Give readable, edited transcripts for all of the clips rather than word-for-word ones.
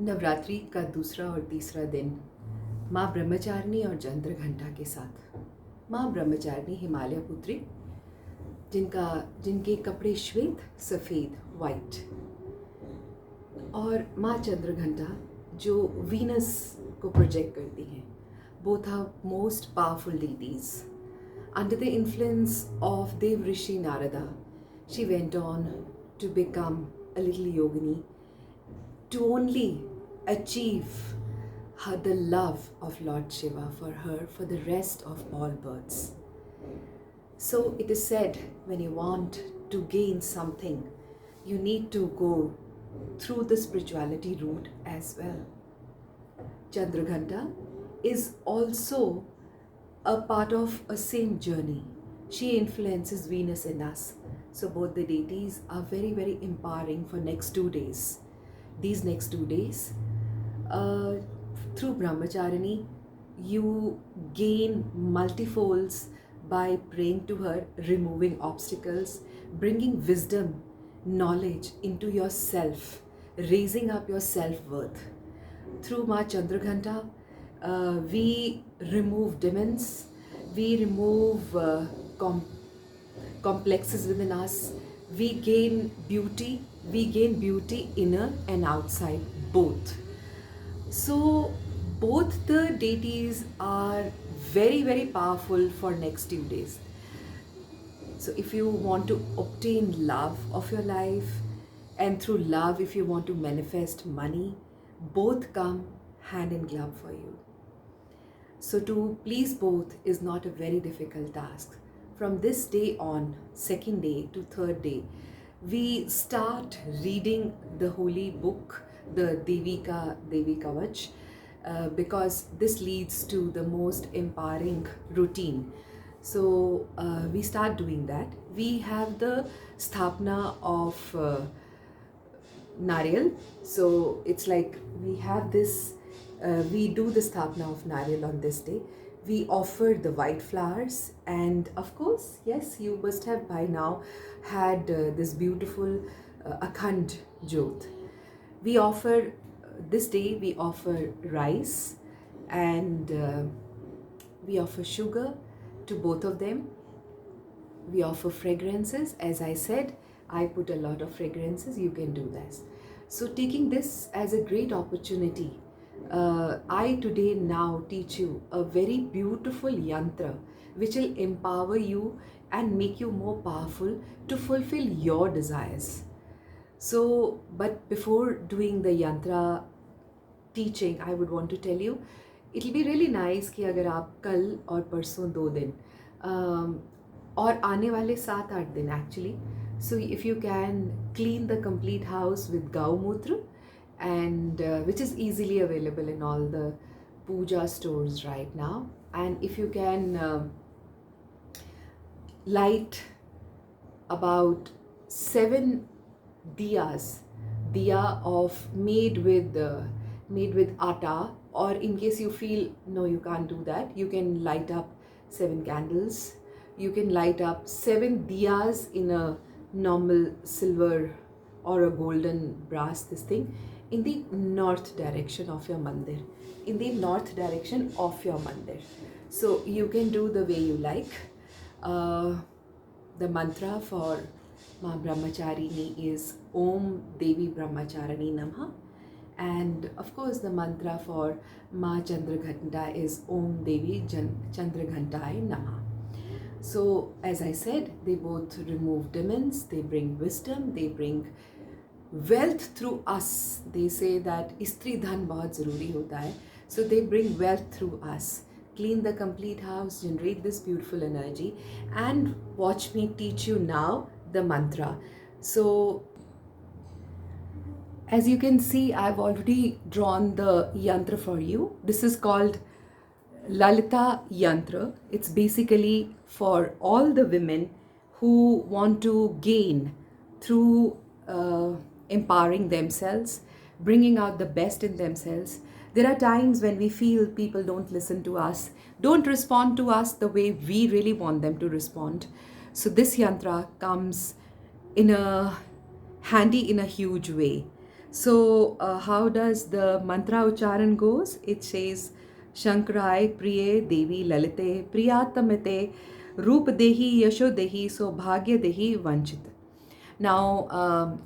नवरात्रि का दूसरा और तीसरा दिन माँ ब्रह्मचारिणी और चंद्रघंटा के साथ। माँ ब्रह्मचारिणी हिमालय पुत्री, जिनके कपड़े श्वेत सफ़ेद वाइट, और माँ चंद्रघंटा जो वीनस को प्रोजेक्ट करती हैं। Both are most powerful deities. Under the influence of Dev Rishi Narada, she went on to become a little yogini to only achieve the love of Lord Shiva for her for the rest of all births. So it is said, when you want to gain something, you need to go through the spirituality route as well. Chandraghanta is also a part of a same journey. She influences Venus in us. So both the deities are very, very empowering for next 2 days. These next 2 days, through Brahmacharini, you gain multifolds by praying to her, removing obstacles, bringing wisdom, knowledge into yourself, raising up your self-worth. Through Ma Chandraghanta, we remove demons, we remove complexes within us, we gain beauty inner and outside, both. So both the deities are very, very powerful for next 2 days. So if you want to obtain love of your life, and through love if you want to manifest money, both come hand in glove for you. So to please both is not a very difficult task. From this day on, second day to third day, we start reading the holy book, the Devi Kavach, because this leads to the most empowering routine. So we start doing that. We have the sthapna of Nariyal. So it's like we have this, we do the sthapna of Nariyal on this day. We offer the white flowers, and of course, yes, you must have by now had this beautiful Akhand Jyot. We offer, this day we offer rice, and we offer sugar to both of them. We offer fragrances. As I said, I put a lot of fragrances, you can do this. So taking this as a great opportunity, I today now teach you a very beautiful yantra which will empower you and make you more powerful to fulfill your desires. So, but before doing the yantra teaching, I would want to tell you, it'll be really nice कि अगर आप कल और परसों 2 दिन और आने वाले 7-8 दिन actually, so if you can clean the complete house with Gaumutra, and which is easily available in all the puja stores right now, and if you can light about 7 diyas, diya of made with atta, or in case you feel no, you can't do that, you can light up 7 candles. You can light up 7 diyas in a normal silver or a golden brass, this thing, in the north direction of your mandir. In the north direction of your mandir. So you can do the way you like. The mantra for Ma Brahmacharini is Om Devi Brahmacharini Namah. And of course the mantra for Ma Chandraghanta is Om Devi Chandraghantai Namah. So as I said, they both remove demons, they bring wisdom, they bring wealth through us. They say that Istri Dhan bahut zaruri hota hai. So they bring wealth through us. Clean the complete house, generate this beautiful energy, and watch me teach you now the mantra. So as you can see, I've already drawn the yantra for you. This is called Lalita Yantra. It's basically for all the women who want to gain through empowering themselves, bringing out the best in themselves. There are times when we feel people don't listen to us, don't respond to us the way we really want them to respond. So this yantra comes in a handy in a huge way. So how does the mantra ucharan goes? It says Shankrai Priye Devi Lalite Priyatamite Roop Dehi Yasho Dehi Sobhagya Dehi Vanchit. Now,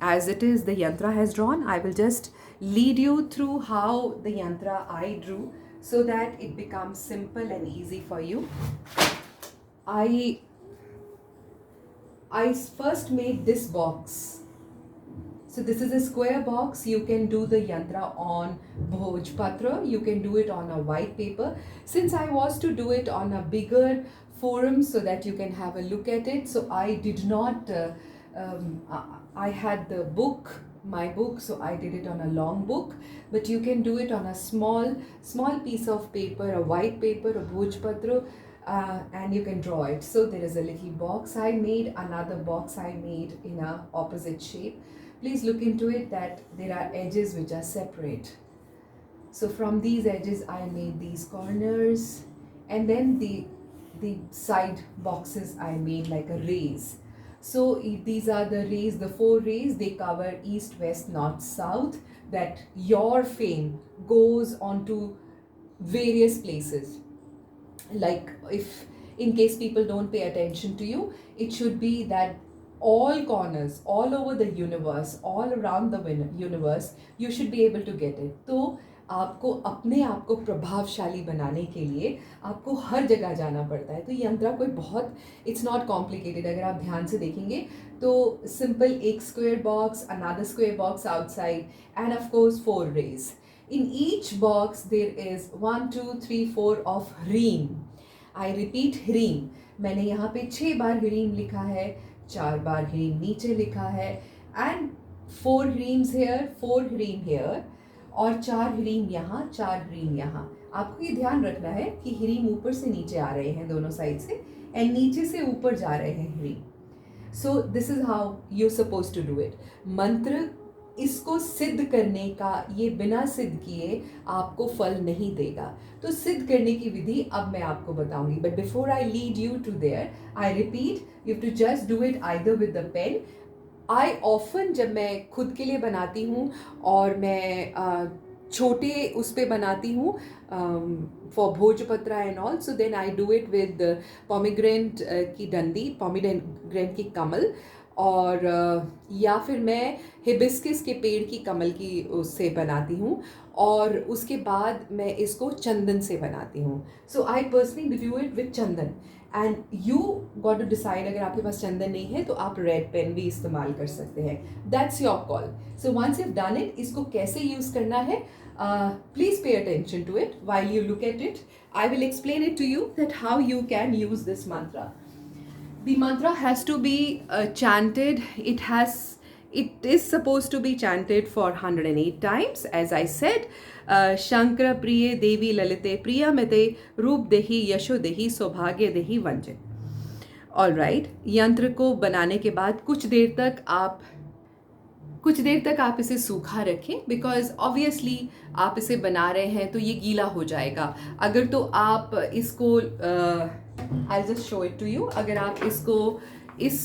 as it is, the yantra has drawn. I will just lead you through how the yantra I drew so that it becomes simple and easy for you. I first made this box. So this is a square box. You can do the yantra on Bhojpatra. You can do it on a white paper. Since I was to do it on a bigger forum so that you can have a look at it, so I did not, I had the book, my book, so I did it on a long book, but you can do it on a small piece of paper, a white paper, a Bhojpatra, and you can draw it. So there is a little box I made, another box I made in a opposite shape. Please look into it that there are edges which are separate. So from these edges I made these corners, and then the side boxes I made like a rays. So these are the rays, the 4 rays, they cover east, west, north, south, that your fame goes on to various places. Like, if in case people don't pay attention to you, it should be that all corners, all over the universe, all around the universe, you should be able to get it. तो आपको अपने आप को प्रभावशाली बनाने के लिए आपको हर जगह जाना पड़ता है. तो यंत्रा कोई बहुत, इट्स नॉट कॉम्प्लिकेटेड. अगर आप ध्यान से देखेंगे तो सिंपल एक square box, another square box outside, end of course 4 rays. In each box there is 1, 2, 3, 4 of Hreem. I repeat Hreem. मैंने यहाँ पे 6 बार Hreem लिखा है, 4 बार Hreem नीचे लिखा है, and 4 Hreems here, 4 Hreem here, और 4 Hreem यहाँ, 4 Hreem यहाँ. आपको ये ध्यान रखना है कि Hreem ऊपर से नीचे आ रहे हैं दोनों साइड से, and नीचे से ऊपर जा रहे हैं Hreem. So this is how you're supposed to do it. मंत्र इसको सिद्ध करने का, ये बिना सिद्ध किए आपको फल नहीं देगा. तो सिद्ध करने की विधि अब मैं आपको बताऊंगी. But before I lead you to there, I repeat, you have to just do it either with the pen. I often, जब मैं खुद के लिए बनाती हूँ और मैं छोटे उस पर बनाती हूँ for bhojpatra and all, so then I do it with pomegranate की डंडी, पोमीग्रेनेट की कमल, और या फिर मैं हिबिस्किस के पेड़ की कमल की उससे बनाती हूँ, और उसके बाद मैं इसको चंदन से बनाती हूँ. So I personally do it with chandan, and you got to decide. अगर आपके पास चंदन नहीं है तो आप रेड पेन भी इस्तेमाल कर सकते हैं. That's your call. So once you have done it, इसको कैसे यूज़ करना है, please pay attention to it while you look at it. I will explain it to you that how you can use this mantra. The mantra has to be chanted. It is supposed to be chanted for 108 times, as I said. Shankara Priye Devi Lalite Priyamate Roop Dehi Yasho Dehi Sobhagya Dehi Vanchit. All right. यंत्र को बनाने के बाद कुछ देर तक आप इसे सूखा रखें, बिकॉज ऑब्वियसली आप इसे बना रहे हैं तो ये गीला हो जाएगा. अगर तो आप इसको I'll just show it to you. अगर आप इसको इस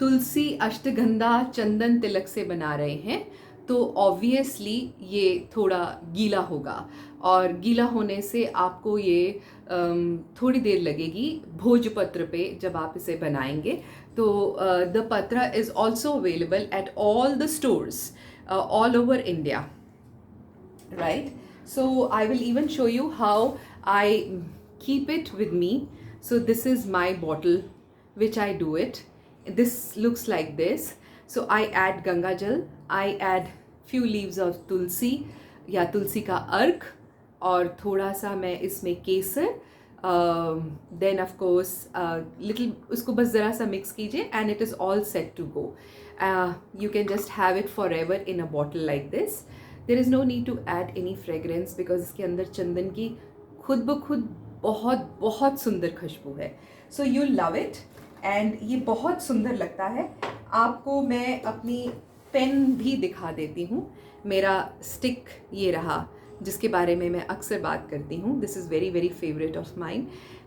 तुलसी अष्टगंधा चंदन तिलक से बना रहे हैं तो ऑब्वियसली ये थोड़ा गीला होगा, और गीला होने से आपको ये थोड़ी देर लगेगी भोजपत्र पे जब आप इसे बनाएंगे. तो द पत्र is also available at all the stores all over India, right. So I will even show you how I keep it with me. So this is my bottle which I do it. This looks like this. So I add Ganga Jal, I add few leaves of tulsi या तुलसी का अर्क, और थोड़ा सा मैं इसमें केसर, then of course little, उसको बस ज़रा सा मिक्स कीजिए and it is all set to go. You can just have it forever in a bottle like this. There is no need to add any fragrance because इसके अंदर चंदन की खुद ब खुद बहुत बहुत सुंदर खुशबू है. So you love it and ये बहुत सुंदर लगता है. आपको मैं अपनी पेन भी दिखा देती हूँ. मेरा स्टिक ये रहा जिसके बारे में मैं अक्सर बात करती हूँ. This is very very favourite of mine,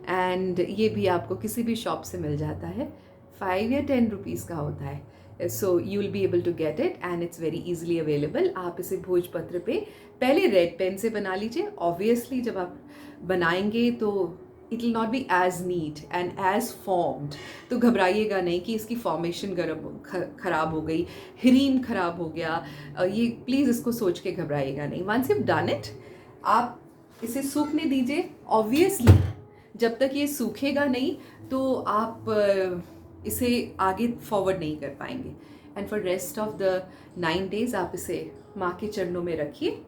and ये भी आपको किसी भी शॉप से मिल जाता है. 5 या 10 रुपीज़ का होता है. So you will be able to get it and it's very easily available. आप इसे भोजपत्र पे पहले रेड पेन से बना लीजिए. Obviously जब आप बनाएंगे तो it will not be as neat and as formed. तो घबराइएगा नहीं कि इसकी फॉर्मेशन खराब हो गई, हीरीम खराब हो गया. ये प्लीज़ इसको सोच के घबराइएगा नहीं. Once you've done it, आप इसे सूखने दीजिए. Obviously जब तक ये सूखेगा नहीं तो आप इसे आगे फॉरवर्ड नहीं कर पाएंगे. And for rest of the 9 days आप इसे माँ के चरणों में रखिए.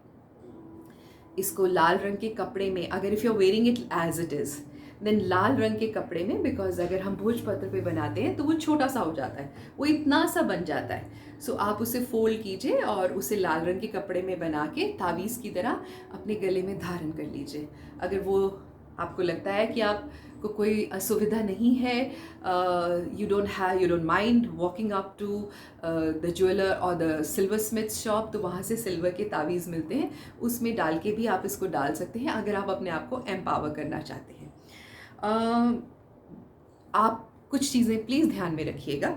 इसको लाल रंग के कपड़े में, अगर if you are wearing it as it is, then लाल रंग के कपड़े में, बिकॉज अगर हम भोजपत्र पे बनाते हैं तो वो छोटा सा हो जाता है, वो इतना सा बन जाता है. सो आप उसे फोल्ड कीजिए और उसे लाल रंग के कपड़े में बना के तावीज़ की तरह अपने गले में धारण कर लीजिए. अगर वो आपको लगता है कि आपको कोई असुविधा नहीं है, you don't mind walking up to the jeweller और द सिल्वर स्मिथ शॉप, तो वहाँ से सिल्वर के तावीज़ मिलते हैं, उसमें डाल के भी आप इसको डाल सकते हैं अगर आप अपने आप को एम्पावर करना चाहते हैं. आप कुछ चीज़ें प्लीज़ ध्यान में रखिएगा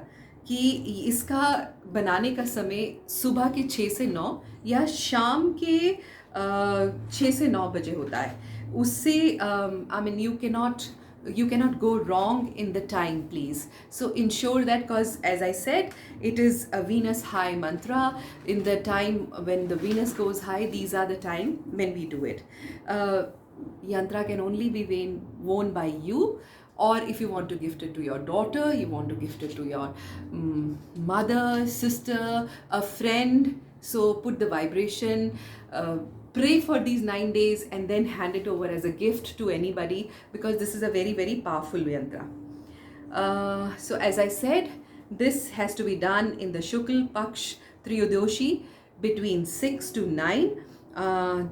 कि इसका बनाने का समय सुबह के 6 से 9 या शाम के 6 से 9 बजे होता है. उससे I mean you cannot go wrong in the time, please. So ensure that, because as I said, it is a Venus high mantra. In the time when the Venus goes high, these are the time when we do it. Yantra can only be worn by you, or if you want to gift it to your daughter, you want to gift it to your mother, sister, a friend. So put the vibration, pray for these 9 days and then hand it over as a gift to anybody, because this is a very, very powerful yantra. So as I said, this has to be done in the Shukl Paksh Triyodoshi between 6 to 9.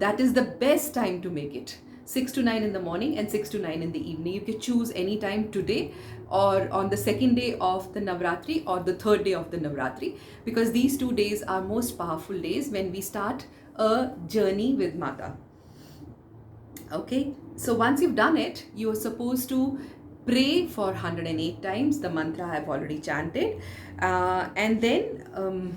That is the best time to make it. 6 to 9 in the morning and 6 to 9 in the evening. You can choose any time today or on the second day of the Navratri or the third day of the Navratri, because these 2 days are most powerful days when we start a journey with Mata. Okay, so once you've done it, you are supposed to pray for 108 times. The mantra I have already chanted, and then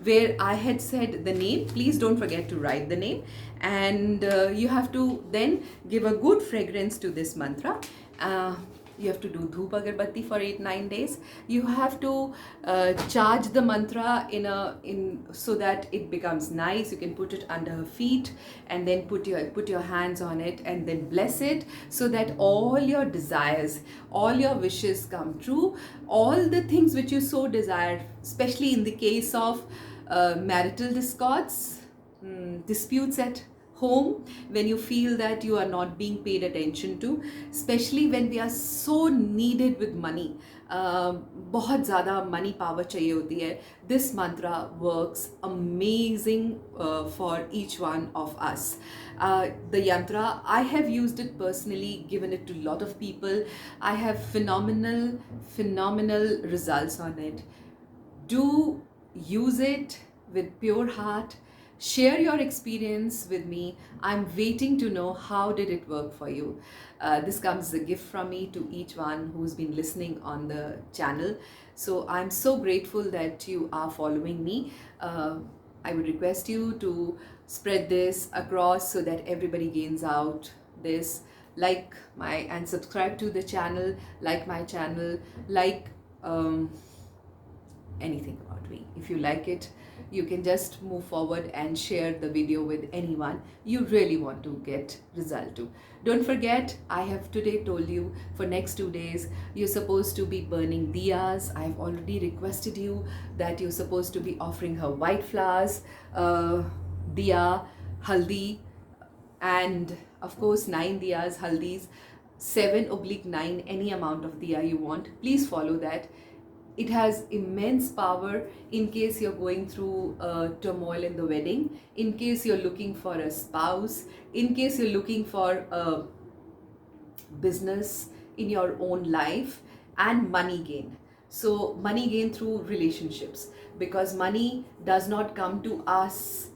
where I had said the name, please don't forget to write the name, and you have to then give a good fragrance to this mantra. You have to do dhoop agarbatti for 8-9 days. You have to charge the mantra in so that it becomes nice. You can put it under her feet and then put your hands on it and then bless it, so that all your desires, all your wishes come true. All the things which you so desire, especially in the case of marital discords, disputes at home, when you feel that you are not being paid attention to, especially when we are so needed with money, बहुत ज़्यादा money power चाहिए होती है. This mantra works amazing for each one of us. The yantra, I have used it personally, given it to a lot of people. I have phenomenal results on it. Do use it with pure heart. Share your experience with me. I'm waiting to know how did it work for you. This comes as a gift from me to each one who's been listening on the channel. So I'm so grateful that you are following me. I would request you to spread this across so that everybody gains out this. Like and subscribe to the channel, like my channel, like anything about me. If you like it, you can just move forward and share the video with anyone you really want to get result to. Don't forget, I have today told you for next 2 days you're supposed to be burning diyas. I've already requested you that you're supposed to be offering her white flowers, diya, haldi, and of course 9 diyas, haldis, 7/9, any amount of diya you want. Please follow that. It has immense power in case you're going through turmoil in the wedding, in case you're looking for a spouse, in case you're looking for a business in your own life, and money gain. So money gain through relationships, because money does not come to us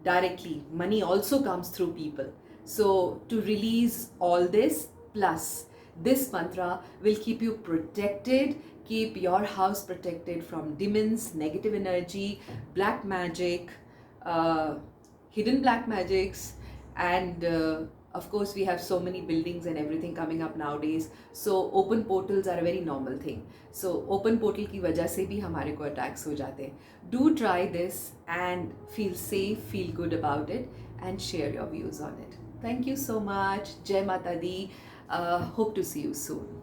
directly. Money also comes through people. So to release all this, plus This mantra will keep you protected, keep your house protected from demons, negative energy, black magic, uh, hidden black magics, and of course we have so many buildings and everything coming up nowadays, so open portals are a very normal thing. So open portal की वजह से भी हमारे को attacks हो जाते हैं. Do try this and feel safe, feel good about it, and share your views on it. Thank you so much. Jai Mata Di. Hope to see you soon.